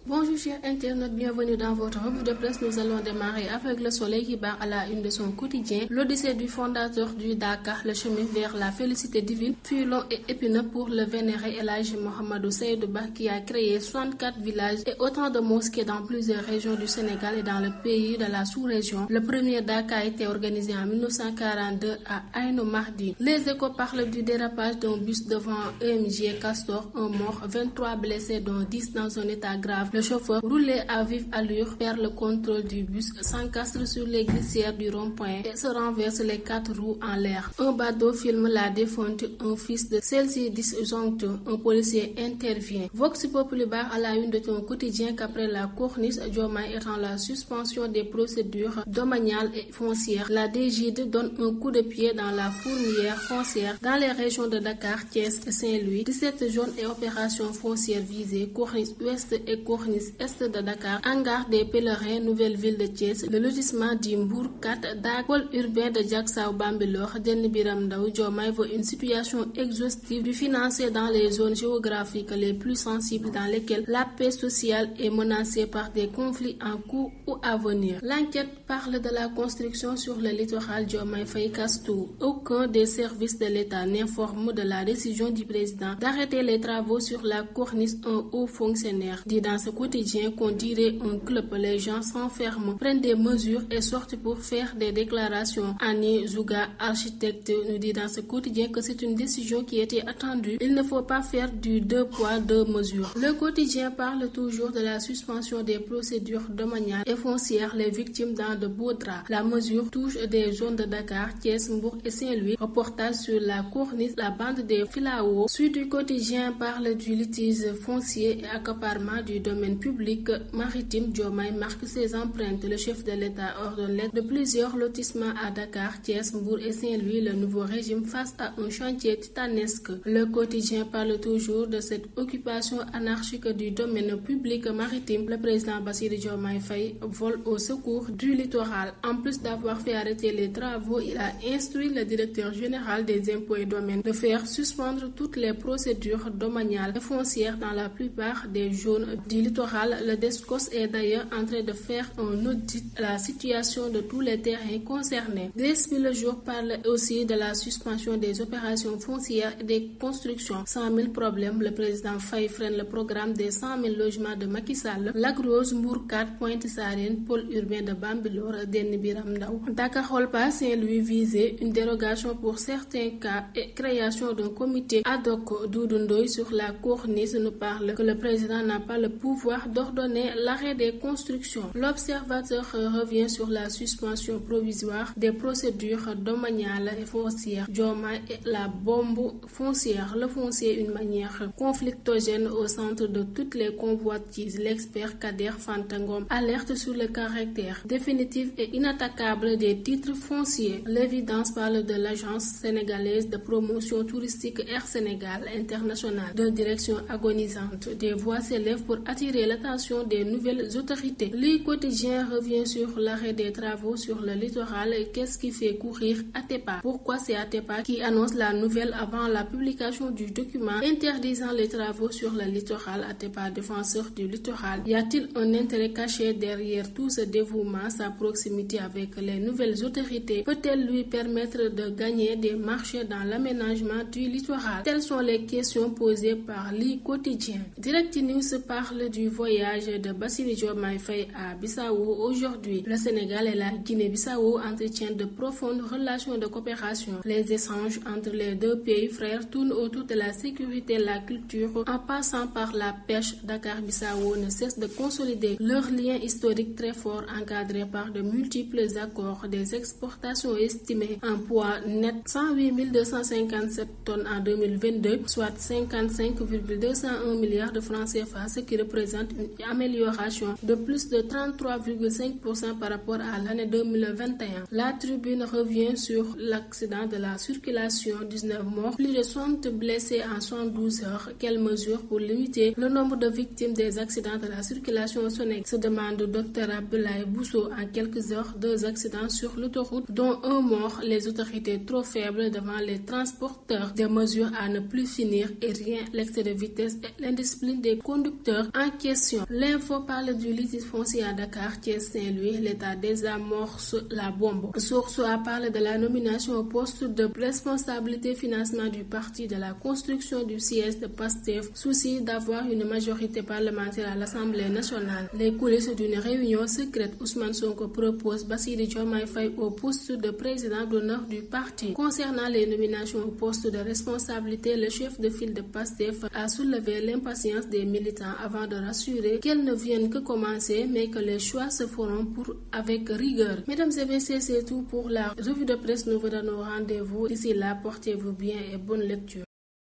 Bonjour chers internautes, bienvenue dans votre revue de presse. Nous allons démarrer avec le soleil qui bat à la une de son quotidien. L'odyssée du fondateur du Dakar, le chemin vers la félicité divine, fut long et épineux pour le vénéré El Hadji Mohamedou Seydou Ba qui a créé 64 villages et autant de mosquées dans plusieurs régions du Sénégal et dans le pays de la sous-région. Le premier Dakar a été organisé en 1942 à Aïnou Mahdi. Les Échos parlent du dérapage d'un bus devant EMG Castor, un mort, 23 blessés dont 10 dans un état grave. Le chauffeur, roulé à vive allure, perd le contrôle du bus, s'encastre sur les glissières du rond-point et se renverse les 4 roues en l'air. Un badaud filme la défunte, un fils de celle-ci disjoncte. Un policier intervient. Vox Populi barre à la une de ton quotidien qu'après la corniche, Diomaye étend la suspension des procédures domaniales et foncières. La DGID donne un coup de pied dans la fourmilière foncière dans les régions de Dakar, Thiès et Saint-Louis. 17 zones et opérations foncières visées, corniche ouest et corniche est de Dakar, hangar des pèlerins, nouvelle ville de Thiès, le lotissement d'Imbour 4, Dak, pôle urbain de Diacksao Bambilor, Denni Biram Ndaw. Diomaye veut une situation exhaustive du financier dans les zones géographiques les plus sensibles dans lesquelles la paix sociale est menacée par des conflits en cours ou à venir. L'enquête parle de la construction sur le littoral. Diomaye Faye casse tout. Aucun des services de l'État n'informe de la décision du président d'arrêter les travaux sur la corniche. Un haut fonctionnaire dit dans ce quotidien qu'on dirait un club. Les gens s'enferment, prennent des mesures et sortent pour faire des déclarations. Annie Zouga, architecte, nous dit dans ce quotidien que c'est une décision qui était attendue. Il ne faut pas faire du 2 poids 2 mesures. Le quotidien parle toujours de la suspension des procédures domaniales et foncières, les victimes dans de beaux draps. La mesure touche des zones de Dakar, Thiès, Mbour et Saint-Louis. Reportage sur la corniche, la bande des Filao. Sud du quotidien parle du litige foncier et accaparement du domaine public maritime. Diomaye marque ses empreintes. Le chef de l'État ordonne l'aide de plusieurs lotissements à Dakar, Thiès, Mbour et Saint-Louis. Le nouveau régime face à un chantier titanesque. Le quotidien parle toujours de cette occupation anarchique du domaine public maritime. Le président Bassirou Diomaye Faye vole au secours du littoral. En plus d'avoir fait arrêter les travaux, il a instruit le directeur général des impôts et domaines de faire suspendre toutes les procédures domaniales et foncières dans la plupart des zones du littoral. Le DESCOS est d'ailleurs en train de faire un audit de la situation de tous les terrains concernés. DSP Le Jour parle aussi de la suspension des opérations foncières et des constructions. 100 000 problèmes. Le président Faye freine le programme des 100 000 logements de Macky Sall. Lac Rose, Mbour 4, Pointe-Sarène, pôle urbain de Bambilor, Denni Biram Ndaw. Dakar Holpa, Saint-Louis visé, une dérogation pour certains cas et création d'un comité ad hoc. Doudou Ndoye sur la corniche nous parle que le président n'a pas le pouvoir d'ordonner l'arrêt des constructions. L'observateur revient sur la suspension provisoire des procédures domaniales et foncières. Diomaye et la bombe foncière. Le foncier, une manière conflictogène au centre de toutes les convoitises. L'expert Kader Fantangom alerte sur le caractère définitif et inattaquable des titres fonciers. L'évidence parle de l'agence sénégalaise de promotion touristique Air Sénégal International, de direction agonisante. Des voix s'élèvent pour attirer l'attention des nouvelles autorités. Le quotidien revient sur l'arrêt des travaux sur le littoral et qu'est-ce qui fait courir Atepa. Pourquoi c'est Atepa qui annonce la nouvelle avant la publication du document interdisant les travaux sur le littoral? Atepa, défenseur du littoral. Y a-t-il un intérêt caché derrière tout ce dévouement? Sa proximité avec les nouvelles autorités peut-elle lui permettre de gagner des marchés dans l'aménagement du littoral? Telles sont les questions posées par le quotidien. Direct News parle du voyage de Bassirou Diomaye Faye à Bissau aujourd'hui. Le Sénégal et la Guinée-Bissau entretiennent de profondes relations de coopération. Les échanges entre les deux pays frères tournent autour de la sécurité, la culture, en passant par la pêche. Dakar-Bissau ne cesse de consolider leur lien historique très fort, encadré par de multiples accords. Des exportations estimées en poids net 108 257 tonnes en 2022, soit 55,201 milliards de francs CFA, ce qui représente une amélioration de plus de 33,5% par rapport à l'année 2021. La tribune revient sur l'accident de la circulation, 19 morts, plus de 60 blessés en 72 heures. Quelles mesures pour limiter le nombre de victimes des accidents de la circulation au Sénégal, se demande le Dr Abdoulaye Bousso. En quelques heures, 2 accidents sur l'autoroute, dont un mort. Les autorités trop faibles devant les transporteurs. Des mesures à ne plus finir et rien. L'excès de vitesse et l'indiscipline des conducteurs. En question. L'info parle du litige foncier à Dakar, Thiès-Saint-Louis. L'État désamorce la bombe. Source A parle de la nomination au poste de responsabilité financement du parti, de la construction du siège de PASTEF, souci d'avoir une majorité parlementaire à l'Assemblée nationale. Les coulisses d'une réunion secrète, Ousmane Sonko propose Bassirou Diomaye Faye au poste de président d'honneur du parti. Concernant les nominations au poste de responsabilité, le chef de file de PASTEF a soulevé l'impatience des militants avant de rassurer qu'elles ne viennent que commencer mais que les choix se feront avec rigueur. Mesdames et messieurs, c'est tout pour la revue de presse. Nous vous donnons rendez-vous. D'ici là, portez-vous bien et bonne lecture.